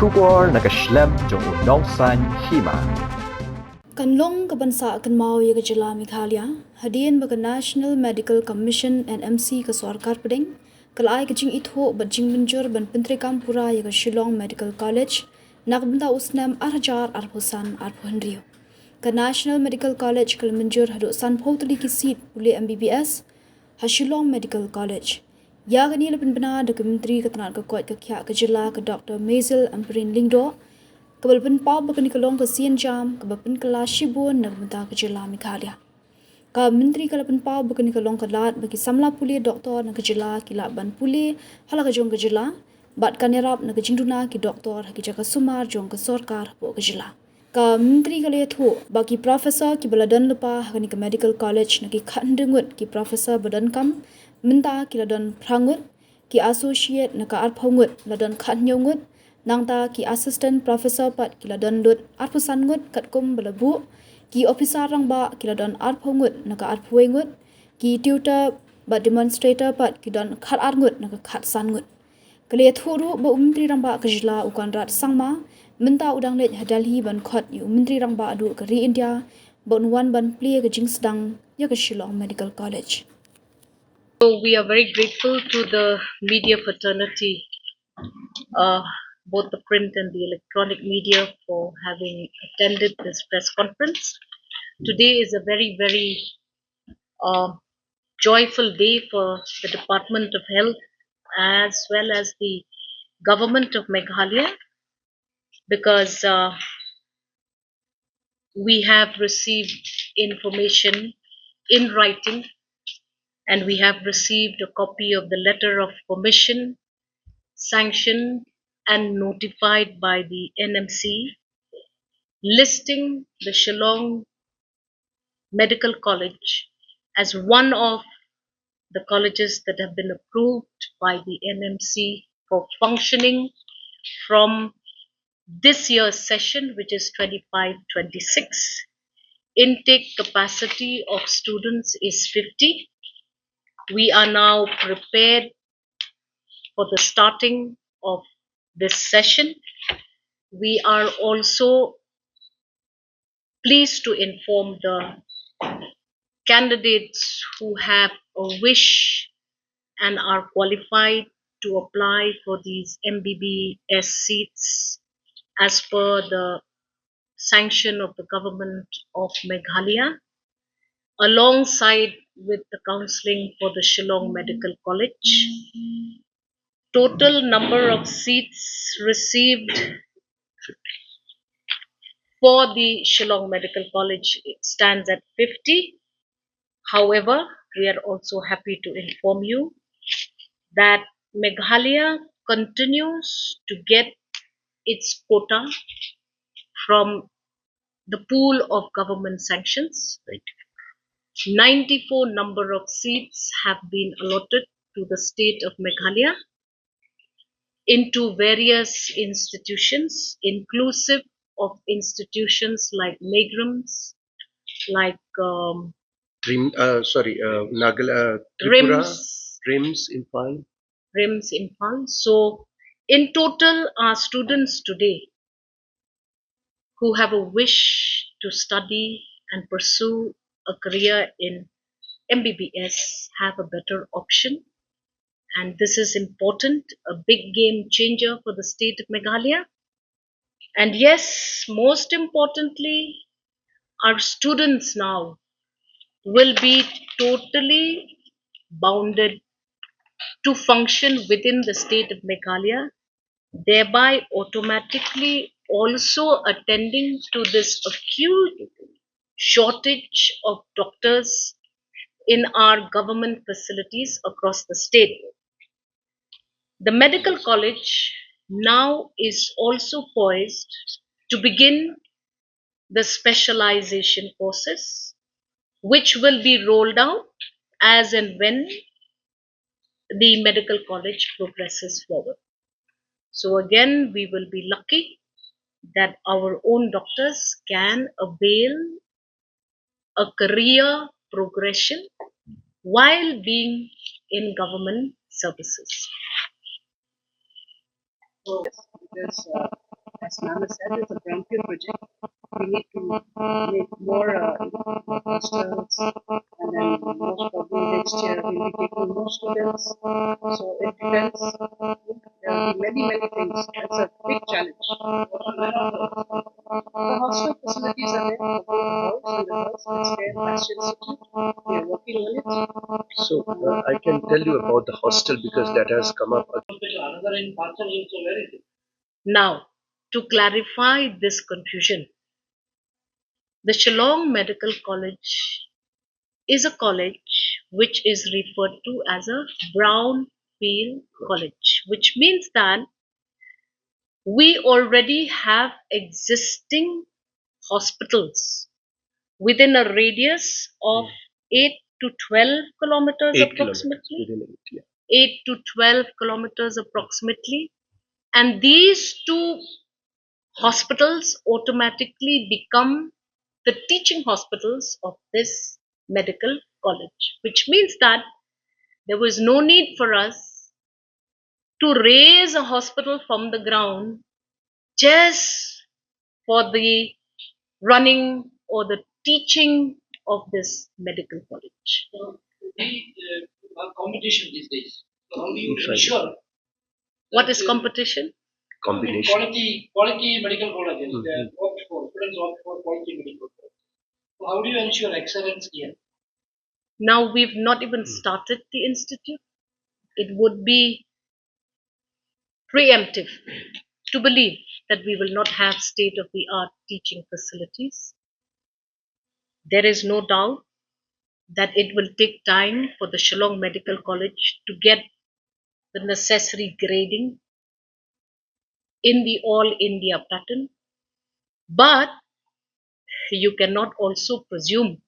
Shubor nakaslem jong unongsan Hima. Kanlong kabansa kan mau ya kejela Meghalaya, hadian bagi National Medical Commission NMC ke Sarkar Pedeng, kelai kejing itho bajing Mynjur ban Penteri Kampura ya ke Shillong Medical College, nak benda usnam Hajar arpusan arpuhenrio. Ke National Medical College ke Mynjur haduk san potli kisit Pule MBBS, ha Shillong Medical College. Ya kini lepen benar de Menteri Ketenaga Kuat ke Kyak kejela ke Doktor Amperin Lingdo, kebalpen pau bakani kalong ke sian jam kebalpen kelas shibun nak benta kejela Meghalaya. Ka menteri kalapen pau bakani kalong kelat bagi samla Pule Doktor nak kejela kilak ban Pule hala kejong kejela bat kanerap nak kejingduna ki Doktor ki jaka sumar jong ke Sarkar bo kejela. Ka menteri kali thu bagi profesor ki baladan lupa kani ke Medical College nak ki khandengut ki profesor badan kam menta ki ladan prangut ki associate nak ka arphongut ladan khannyongut nang ta ki assistant professor pat kila don lut arpusan ngut kat kum belabu ki officer rang ba kila don arphongut naka arphuengut ki tutor ba demonstrator pat ki don khat arngut naka khat sangut kali thuru ba umntri rang ba kajla ukan rat sangma menta udang lej hadalhi ban khot yu umntri rang ba adu ka ri India bon wan ban play ka jing sedang ya ka Shillong Medical College. So we are very grateful to the media fraternity, both the print and the electronic media, for having attended this press conference. Today is a very, very joyful day for the Department of Health as well as the government of Meghalaya, because we have received information in writing, and we have received a copy of the letter of permission sanctioned and notified by the NMC, listing the Shillong Medical College as one of the colleges that have been approved by the NMC for functioning from this year's session, which is 25-26. Intake capacity of students is 50. We are now prepared for the starting of this session. We are also pleased to inform the candidates who have a wish and are qualified to apply for these MBBS seats as per the sanction of the government of Meghalaya, alongside with the counselling for the Shillong Medical College. Total number of seats received for the Shillong Medical College stands at 50. However, we are also happy to inform you that Meghalaya continues to get its quota from the pool of government sanctions. 94 number of seats have been allotted to the state of Meghalaya into various institutions, inclusive of institutions like Megrams, like Tripura, RIMS Imphal. So, in total, our students today who have a wish to study and pursue a career in MBBS have a better option. And this is important, a big game changer for the state of Meghalaya. And yes, most importantly, our students now will be totally bounded to function within the state of Meghalaya, thereby automatically also attending to this acute shortage of doctors in our government facilities across the state. The medical college now is also poised to begin the specialization courses, which will be rolled out as and when the medical college progresses forward. So again, we will be lucky that our own doctors can avail a career progression while being in government services. Yes, as ma'am has said, it's a brownfield project. We need to make more hostels, and then most probably next year we'll be taking more students. So it depends. There will be many things. That's a big challenge. The hostel facilities are there for both boys and the girls. It's there, Passion Institute. We are working on it. So I can tell you about the hostel because that has come up. Now, to clarify this confusion, the Shillong Medical College is a college which is referred to as a brownfield college, which means that we already have existing hospitals within a radius of 8 to 12 kilometers 8 kilometers approximately. within 8, yeah. 8 to 12 kilometers approximately. And these two hospitals automatically become the teaching hospitals of this medical college, which means that there was no need for us to raise a hospital from the ground just for the running or the teaching of this medical college. We have competition these days. So how do you That's right. ensure What is competition? Combination. quality medical colleges? They opt for students opt for quality medical colleges. So how do you ensure excellence here? Now we've not even started the institute. It would be preemptive to believe that we will not have state of the art teaching facilities. There is no doubt that it will take time for the Shillong Medical College to get the necessary grading in the all India pattern. But you cannot also presume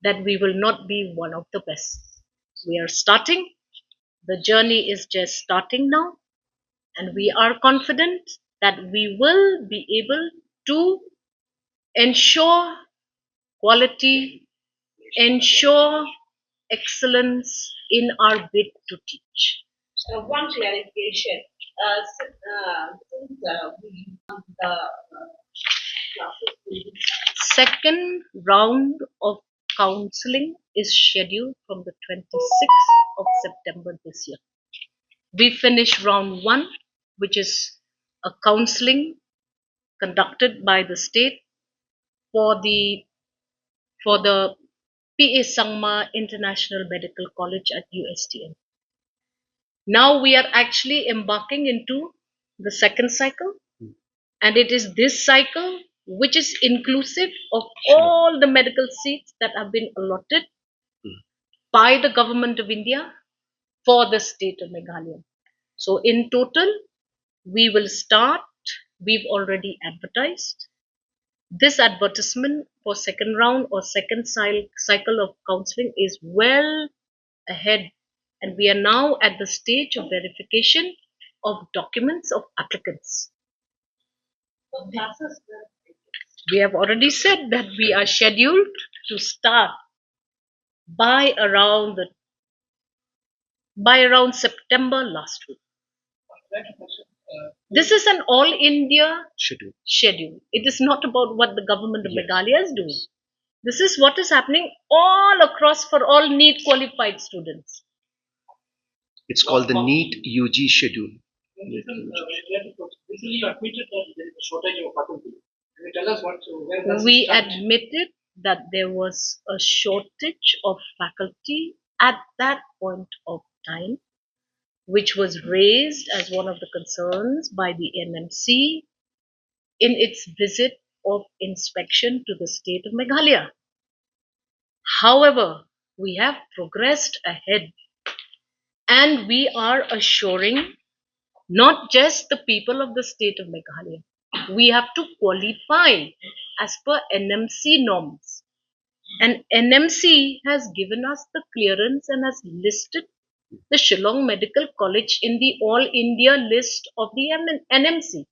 that we will not be one of the best. We are starting, the journey is just starting now, and we are confident that we will be able to ensure quality, ensure excellence in our bid to teach. One clarification. Since we the classes Second round of counseling is scheduled from the 26th of September this year. We finished round 1, which is a counseling conducted by the state for the PA Sangma International Medical College at USTM. Now we are actually embarking into the second cycle, and it is this cycle which is inclusive of all the medical seats that have been allotted by the government of India for the state of Meghalaya. So in total, we will start, we've already advertised. This advertisement for second round or second cycle of counseling is well ahead, and we are now at the stage of verification of documents of applicants. classes We have already said that we are scheduled to start by around September last week. This is an all India schedule. It is not about what the government of Meghalaya is doing. This is what is happening all across for all NEET qualified students. It's called the NEET UG schedule. Recently you admitted that there is a shortage of faculty. Can you tell us where does We it stand? admitted that there was a shortage of faculty at that point of time, which was raised as one of the concerns by the NMC in its visit of inspection to the state of Meghalaya. However, we have progressed ahead, and we are assuring not just the people of the state of Meghalaya. We have to qualify as per NMC norms. And NMC has given us the clearance and has listed the Shillong Medical College in the All India list of the NMC.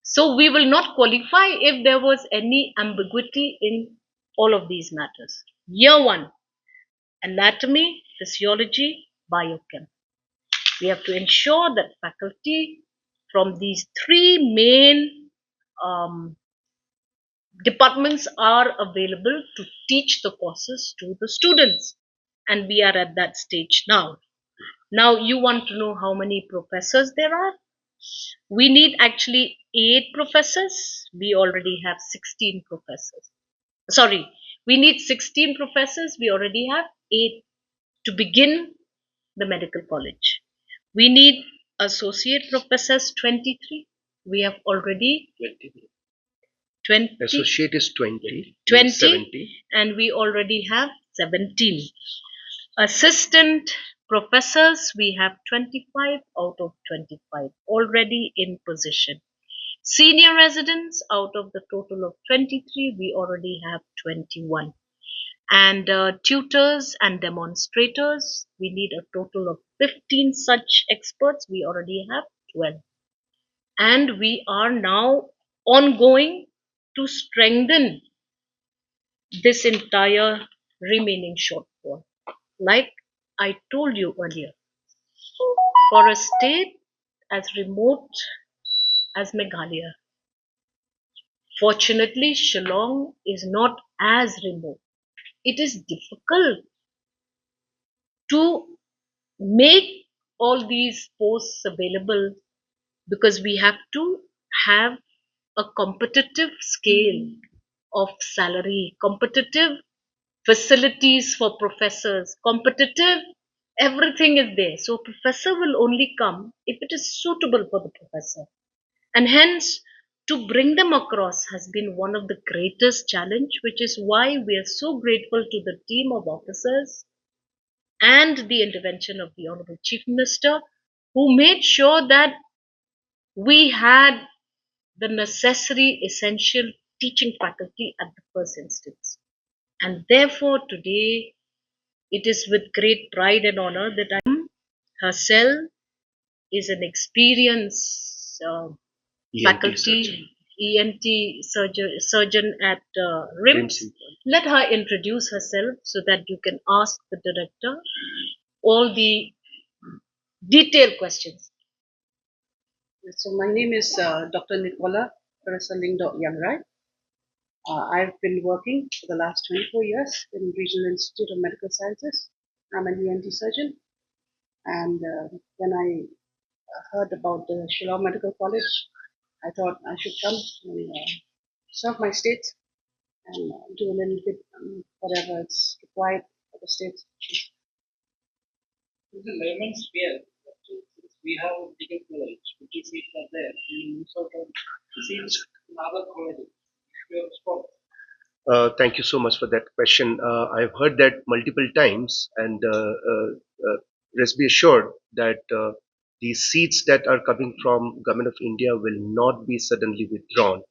So we will not qualify if there was any ambiguity in all of these matters. Year 1, anatomy, physiology, biochem. We have to ensure that faculty from these three main departments are available to teach the courses to the students. And we are at that stage now. Now, you want to know how many professors there are? We need actually 8 professors. We already have 16 professors. Sorry, we need 16 professors. We already have 8 to begin the medical college. We need associate professors 23. We have already 20. Associate is 20. 20 70. and we already have 17. Assistant professors, we have 25 out of 25 already in position. Senior residents, out of the total of 23, we already have 21. And tutors and demonstrators, we need a total of 15 such experts. We already have 12. And we are now ongoing to strengthen this entire remaining shortfall. Like I told you earlier, for a state as remote as Meghalaya, fortunately, Shillong is not as remote. It is difficult to make all these posts available because we have to have a competitive scale of salary, competitive facilities for professors, competitive, everything is there. So professor will only come if it is suitable for the professor. And hence, to bring them across has been one of the greatest challenge, which is why we are so grateful to the team of officers and the intervention of the Honorable Chief Minister, who made sure that we had the necessary essential teaching faculty at the first instance. And therefore, today, it is with great pride and honor that I am herself is an experienced faculty surgeon. ENT surgeon at RIMS. Let her introduce herself so that you can ask the director all the detailed questions. So my name is Dr. Nicola Yangrai. I've been working for the last 24 years in Regional Institute of Medical Sciences. I'm an ENT surgeon, and when I heard about the Shillong Medical College, I thought I should come and serve my state and do a little bit whatever is required for the state. In the layman's sphere, since we have a medical college, 50 seats are there, we miss out on seats in other colleges. We have spot. Thank you so much for that question. I've heard that multiple times, and rest be assured that the seats that are coming from Government of India will not be suddenly withdrawn,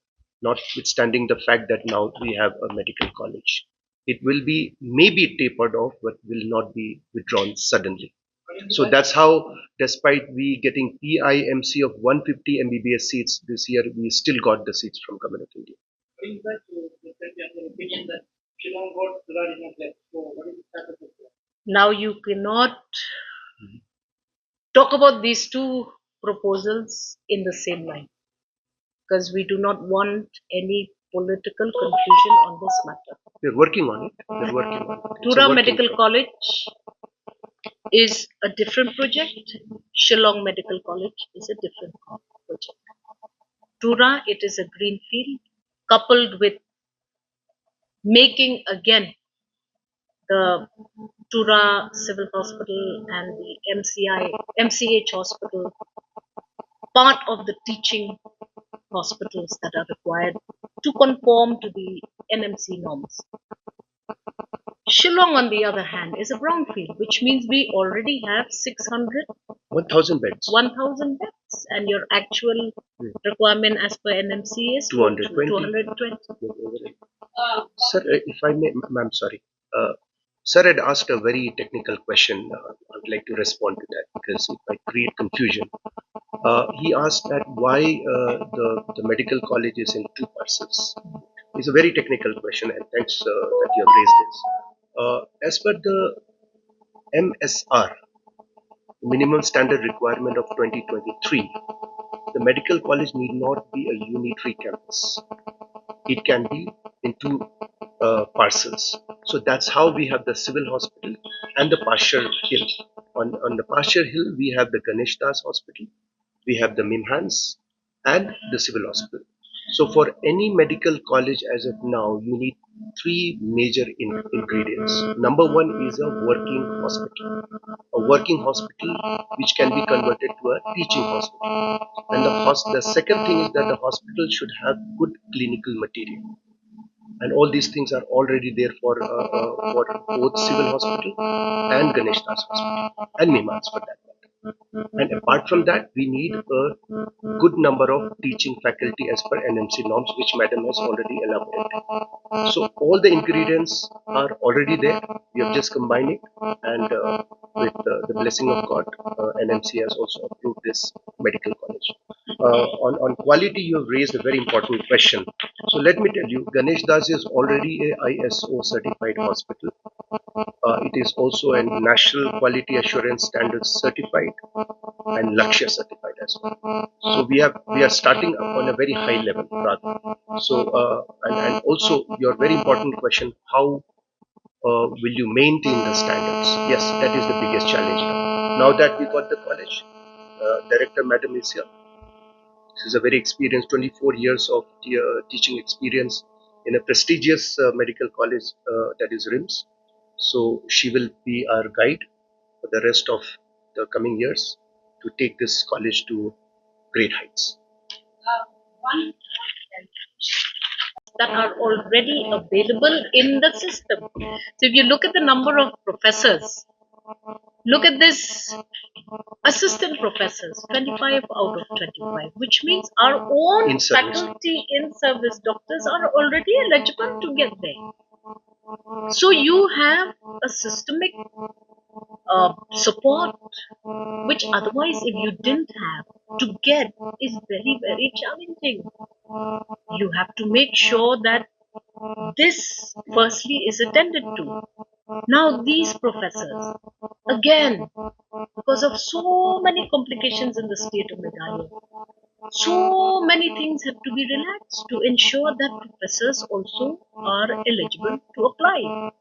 notwithstanding the fact that now we have a medical college. It will be maybe tapered off, but will not be withdrawn suddenly. So that's how, despite we getting PIMC of 150 MBBS seats this year, we still got the seats from Government of India. Going back to the opinion that Shillong got Tura is not there. So what is the status of that? Now you cannot talk about these two proposals in the same line because we do not want any political confusion on this matter. We're working on it. We're working on it. It's a Tura work in Medical progress. College is a different project. Shillong Medical College is a different project. Tura, it is a greenfield coupled with making again the Tura Civil Hospital and the MCH Hospital part of the teaching hospitals that are required to conform to the NMC norms. Shillong, on the other hand, is a brownfield, which means we already have 1,000 beds. 1,000 beds, and your actual requirement as per NMC is 220. Sir, if I may, ma'am, sorry. Sir had asked a very technical question. I would like to respond to that because it might create confusion. He asked that why the medical college is in 2 parcels. It's a very technical question, and thanks that you have raised this. As per the MSR, minimum standard requirement of 2023, the medical college need not be a unitary campus. It can be in two parcels. So that's how we have the civil hospital and the Pasture Hill. On the Pasture Hill, we have the Ganesh Das Hospital, we have the Mimhans, and the civil hospital. So for any medical college as of now, you need three major ingredients. Number one is a working hospital. A working hospital which can be converted to a teaching hospital. And the second thing is that the hospital should have good clinical material. And all these things are already there for both civil hospital and Ganesh Das hospital and Mimans for that matter. And apart from that, we need a good number of teaching faculty as per NMC norms, which Madam has already elaborated. So all the ingredients are already there. We have just combined it, and with the blessing of God, NMC has also approved this medical college. On quality, you have raised a very important question. So let me tell you, Ganesh Das is already a ISO certified hospital. It is also a National Quality Assurance Standards certified and Lakshya certified as well. So we are starting on a very high level rather. So and also your very important question: how will you maintain the standards? Yes, that is the biggest challenge now. Now that we got the college, Director Madam is here. She is a very experienced, 24 years of teaching experience in a prestigious medical college that is RIMS. So she will be our guide for the rest of the coming years to take this college to great heights. One that are already available in the system. So if you look at the number of professors, look at this assistant professors, 25 out of 25, which means our own In service. faculty in service doctors are already eligible to get there. So you have a systemic support, which otherwise, if you didn't have to get, is very, very challenging. You have to make sure that this firstly is attended to. Now, these professors, again, because of so many complications in the state of Meghalaya, so many things have to be relaxed to ensure that professors also are eligible to apply.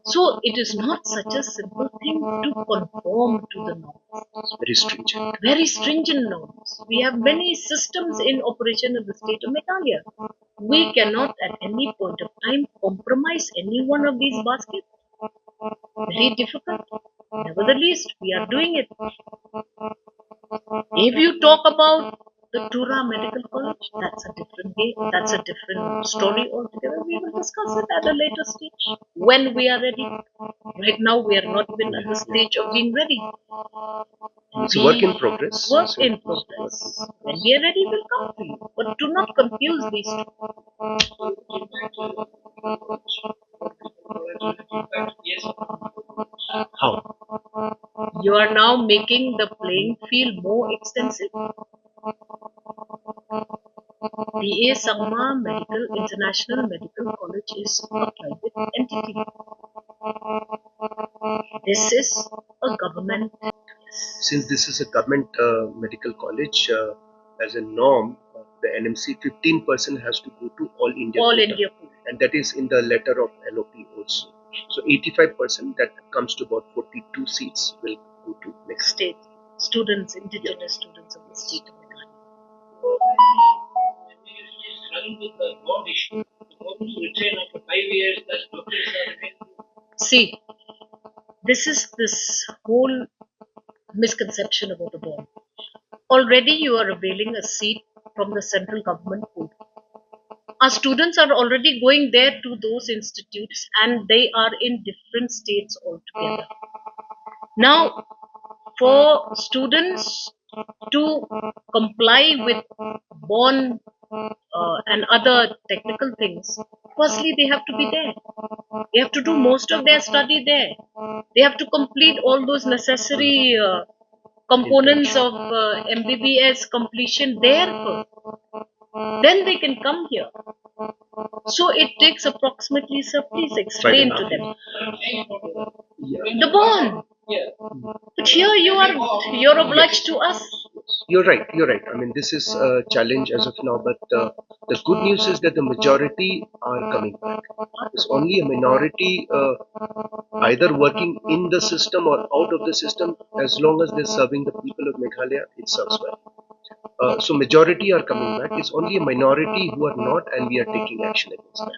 So it is not such a simple thing to conform to the norms. It's very stringent. Very stringent norms. We have many systems in operation in the state of Meghalaya. We cannot at any point of time compromise any one of these baskets. Very difficult. Nevertheless, we are doing it. If you talk about the Tura Medical College, that's a different game. That's a different story altogether. We will discuss it at a later stage when we are ready. Right now, we are not even at the stage of being ready. It's a work in progress. Work in progress. When we are ready, we'll come to you. But do not confuse these two. Yes. How? You are now making the playing field more extensive. PA Sangma International Medical College is a private entity. This is a government. Since this is a government medical college, as a norm, the NMC 15% has to go to all India. All quota. India. And that is in the letter of LOP also. So 85%, that comes to about 42 seats, will go to next State students, indigenous students of the state of Meghalaya. Struggling with the bond issue. The bond is retain after 5 years, that doctors are remain. See, this is this whole misconception about the bond. Already you are availing a seat from the central government pool. Our students are already going there to those institutes and they are in different states altogether. Now, for students to comply with bond and other technical things, firstly they have to be there. They have to do most of their study there. They have to complete all those necessary components of MBBS completion there first. Then they can come here. So it takes approximately, sir, please explain to them. The bond. Yeah. But here you're obliged to us. You're right. You're right. I mean, this is a challenge as of now, but the good news is that the majority are coming back. It's only a minority either working in the system or out of the system. As long as they're serving the people of Meghalaya, it serves well. So majority are coming back. It's only a minority who are not, and we are taking action against them.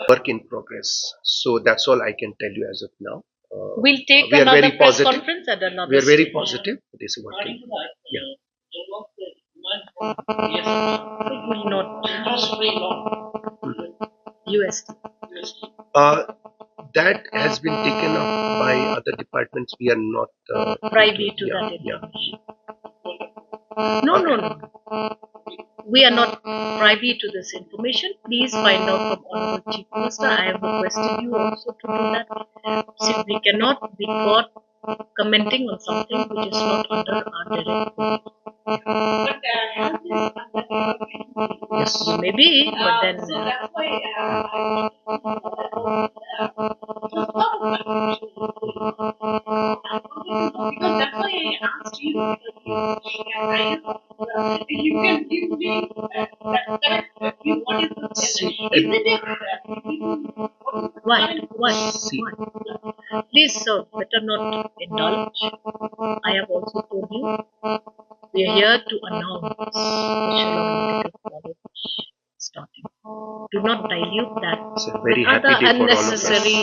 Work in progress. So that's all I can tell you as of now. We'll take We are another very press positive. conference at another We are very stage. positive. This is working. Yeah. It will not USD. That has been taken up by other departments. We are not Privy to yeah, that yeah. information. No. We are not privy to this information. Please find out from Honorable Chief Minister. I have requested you also to do that. See, we cannot be caught commenting on something which is not under our direct purview. But health is under your Yes. Maybe, but then so that's why I there's a lot of confusion because that's why I asked you if you can give me that correct view. What is the challenge? Isn't it why? See. Please, sir, better not indulge. I have also told you we are here to announce the Shillong Medical College starting. Do not dilute that. It's a very With happy other day for all of us. unnecessary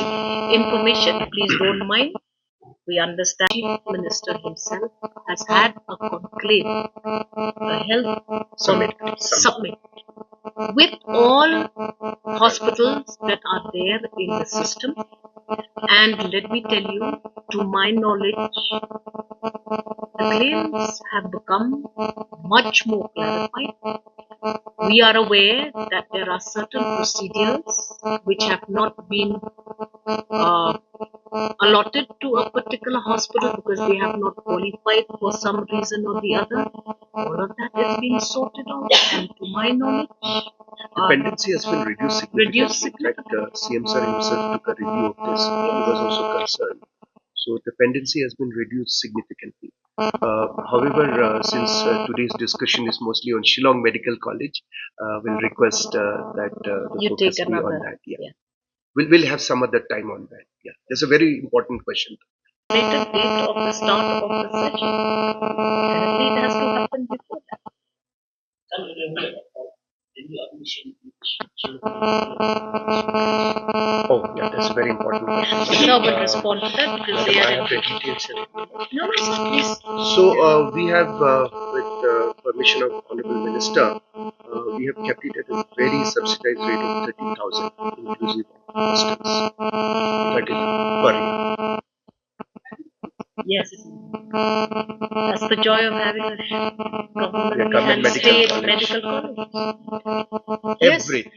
information. Please don't mind. We understand Chief Minister himself has had a conclave, a health Summit. summit with all hospitals that are there in the system. And let me tell you, to my knowledge, the claims have become much more clarified. We are aware that there are certain procedures which have not been allotted to a particular hospital because they have not qualified for some reason or the other. All of that is being sorted out, and to my knowledge, Dependency has been reduced significantly. In fact, CM sir himself took a review of this. He was also concerned. So dependency has been reduced significantly. However, since today's discussion is mostly on Shillong Medical College, we'll request that the you focus take be another. on that. Yeah. We'll have some other time on that. Yeah, that's a very important question. Later date of the start of the session. Apparently, it has to happen before that. Oh, yeah, that's a very important question. Sir will respond to that because they I are. have the details here. No, please. So we have, with permission of Honorable Minister, we have kept it at a very subsidized rate of 30,000 inclusive of hostels. 30 per year. Yes. That's the joy of having a government Yeah, government and medical state college. medical college. Yes. Everything.